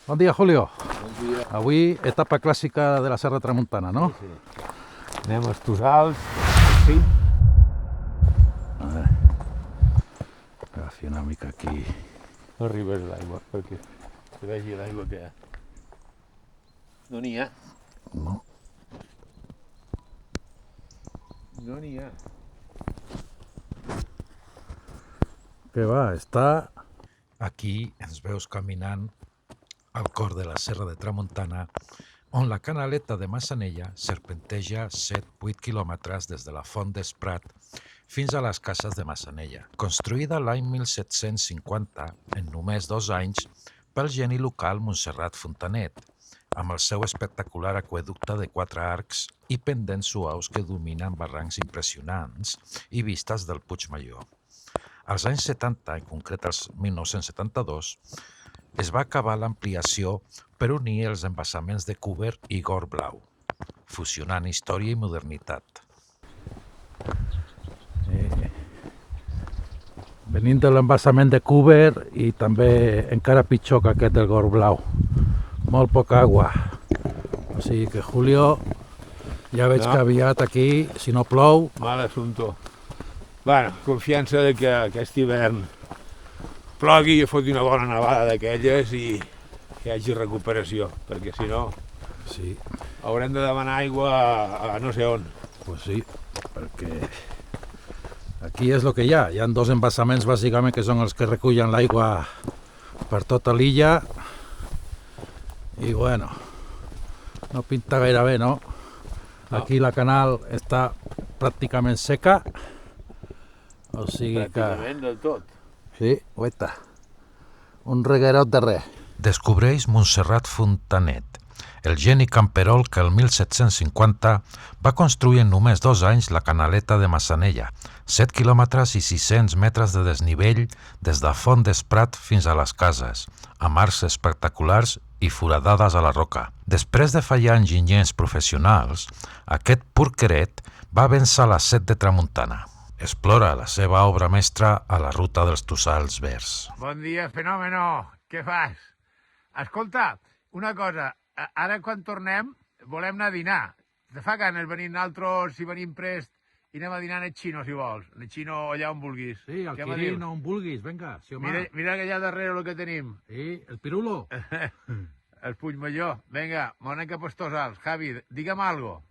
Bon dia, Julio. Bon dia. Avui etapa clàssica de la Serra Tramuntana, no? Sí. Anem als Tossals. Sí. Agafi una mica aquí. No arribes l'aigua, perquè se vegi l'aigua que no n'hi ha. No. No n'hi ha. Què va, està... Aquí ens veus caminant al cor de la Serra de Tramuntana, on la canaleta de Massanella serpenteja 7-8 quilòmetres des de la Font d'Esprat fins a les Cases de Massanella, construïda l'any 1750, en només 2 anys, pel geni local Montserrat Fontanet, amb el seu espectacular aqüeducte de 4 arcs i pendents suaus que dominen barrancs impressionants i vistes del Puigmajor. Als anys 70, en concret als 1972, es va acabar l'ampliació per unir els embassaments de Cúber i Gor Blau, fusionant història i modernitat. Venint de l'embassament de Cúber i també encara pitjor que aquest del Gor Blau. Molt poca aigua. O sigui que, Julio, ja veig que aviat aquí, si no plou... Mal assumpto. Bueno, confiança de que aquest hivern plogui i foti una bona nevada d'aquelles i que hi hagi recuperació, perquè si no Sí, haurem de demanar aigua a no sé on. pues sí, perquè aquí és el que hi ha. Hi ha 2 embassaments, bàsicament, que són els que recullen l'aigua per tota l'illa. I, bueno, no pinta gaire bé, no? Aquí la canal està pràcticament seca. O sigui que... Pràcticament del tot. Sí, guaita. Un reguerot de res. Descobreix Montserrat Fontanet, el geni camperol que el 1750 va construir en només 2 anys la canaleta de Massanella, 7 quilòmetres i 600 metres de desnivell des de Font d'Esprat fins a les cases, amb arcs espectaculars i foradades a la roca. Després de fallar enginyers professionals, aquest porqueret va vèncer la set de Tramuntana. Explora la seva obra mestra a la ruta dels Tossals Verds. Bon dia, fenòmeno. Què fas? Escolta, una cosa, ara quan tornem volem anar a dinar. Te fa ganes venir nosaltres, si venim prest, i anem a dinar en el xino, si vols. En el xino allà on vulguis. Sí, al Què me Quirín dius? on vulguis, vinga, sí home. Mira que allà darrere el que tenim. Sí, el pirulo. El Puigmajor. Vinga, m'anem cap als Tossals. Javi, digue'm algo.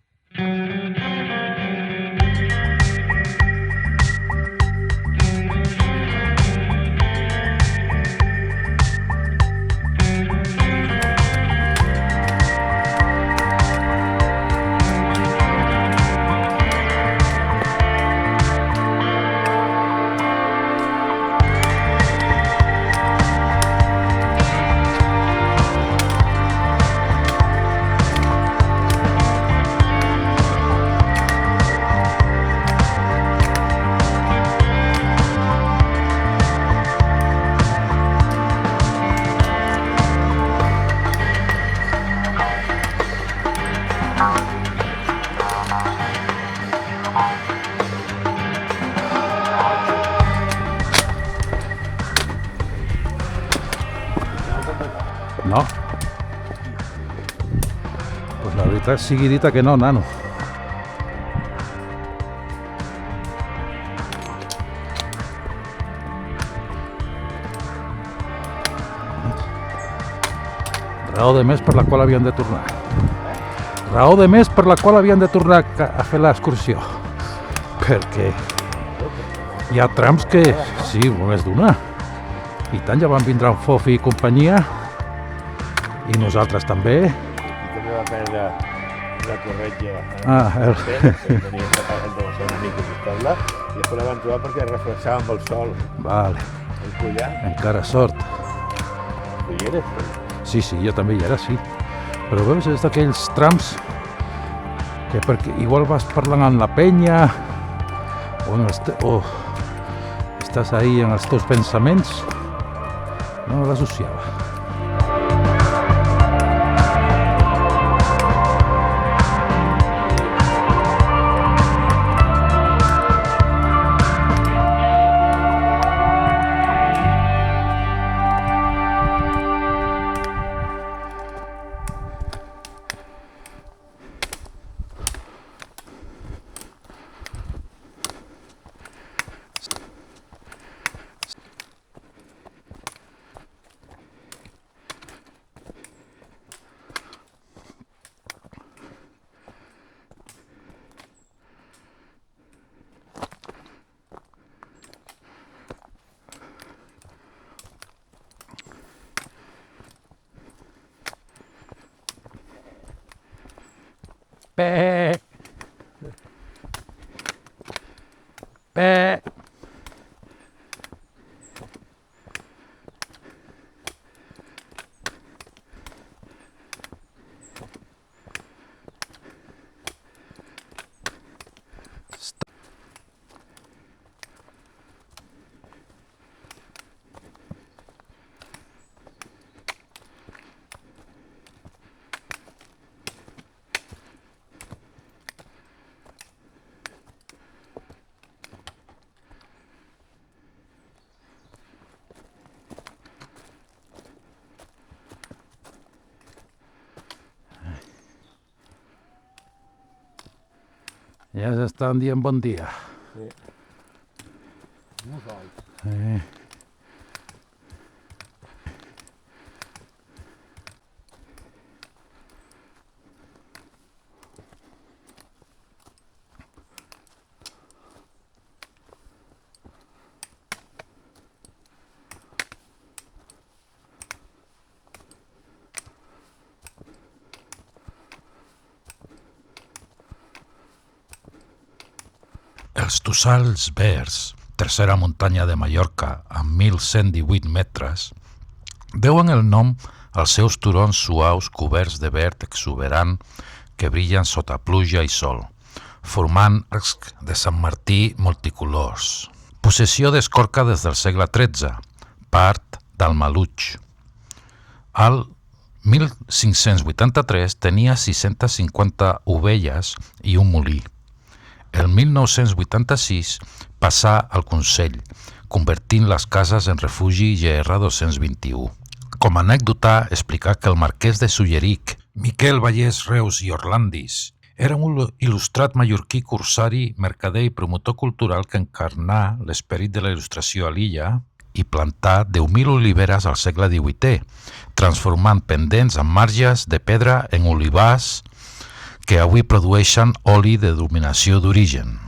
No. Pues la veritat sigui dita que no, nano. Raó de més per la qual havien de tornar. Raó de més per la qual havien de tornar a fer l'excursió. Perquè hi ha trams que, sí, només d'una. I tant, ja van vindre en Fofi i companyia. I nosaltres també. I també va perdre la corretja. Ah, Tenia que pagar de ser una mica ajustar-la i després la van trobar perquè reflexava amb el sol. Vale, El collar. encara sort. Tu hi eres? Sí, sí, jo també hi era, sí. Però veus, és d'aquells trams que perquè igual vas parlant amb la penya o estàs ahí en els teus pensaments, no l'associava. Pe. Pe. Ja s'estan dient bon dia. Sí. No sol. Els Tossals Verds, tercera muntanya de Mallorca amb 1.118 metres, deuen el nom als seus turons suaus coberts de verd exuberant que brillen sota pluja i sol, formant arcs de Sant Martí multicolors. Possessió d'Escorca des del segle XIII, part del Maluig. Al 1583 tenia 650 ovelles i un molí. El 1986 passà al Consell, convertint les cases en refugi GR 221. Com a anècdota, explicar que el marquès de Sulleric, Miquel Vallès Reus i Orlandis, era un il·lustrat mallorquí, corsari, mercader i promotor cultural que encarnà l'esperit de la il·lustració a l'illa i plantà 10.000 oliveres al segle XVIII, transformant pendents amb marges de pedra en olivars que avui produeixen oli de denominació d'origen.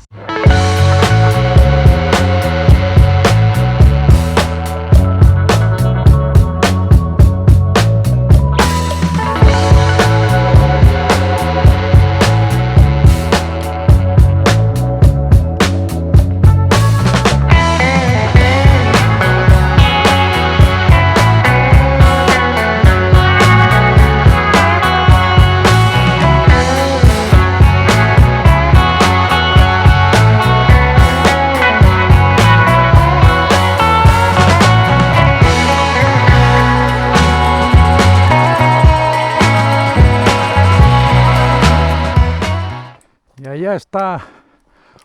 I allà està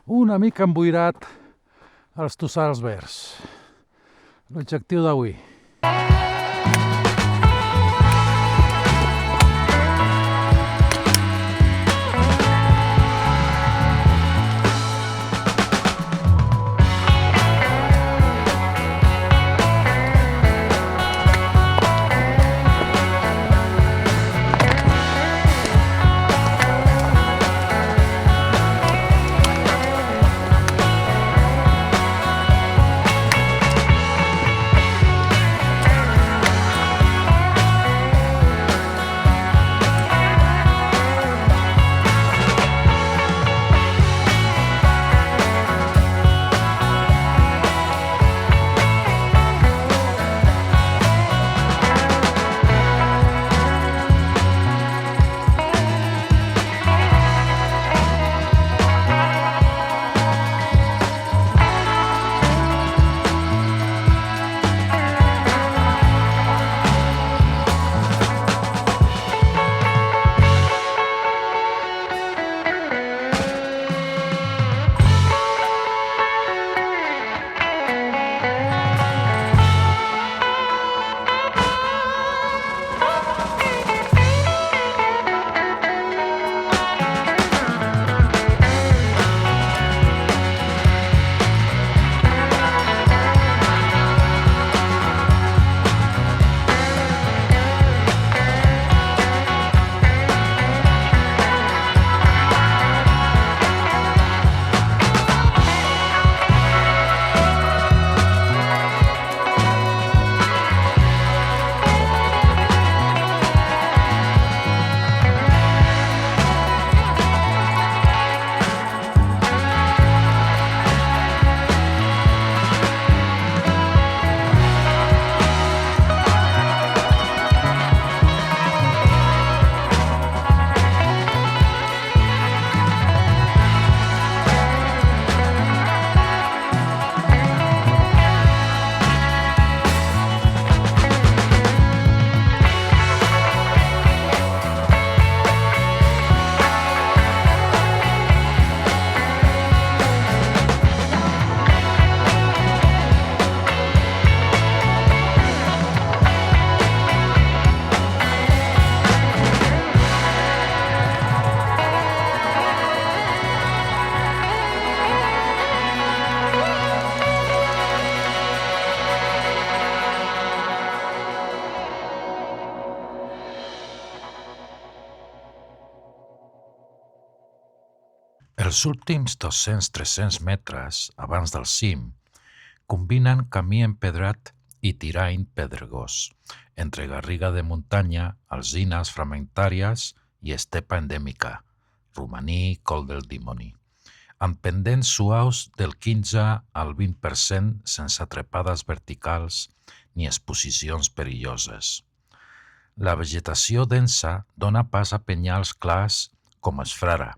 una mica emboirat els Tossals Verds. L'objectiu d'avui. Els últims 200-300 metres abans del cim combinen camí empedrat i tirany pedregós, entre garriga de muntanya, alzines fragmentàries i estepa endèmica, romaní, col del dimoni, amb pendents suaus del 15 al 20% sense trepades verticals ni exposicions perilloses. La vegetació densa dona pas a penyals clars com es Frara,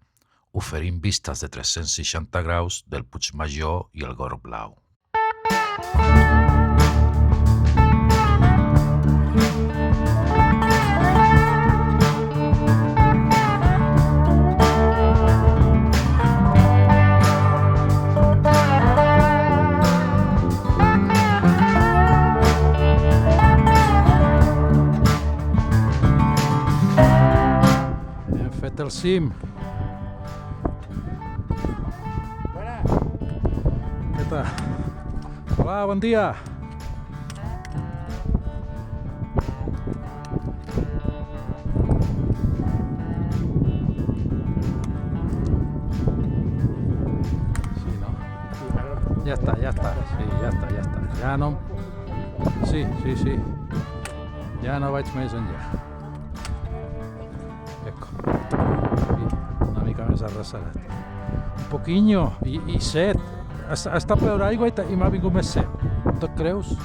oferint vistes de 360 graus del Puigmajor i el Gorg Blau. Hem fet el cim. Què tal? Hola, bon dia. Sí, no? Ya está. Sí, ya está. Ja no... Sí. Ja no vaig més enllà. Ecco. Aquí, una mica més arrasarat. Un poquinho i set. Ha estat pleure aigua i m'ha vingut més set. Tu et creus?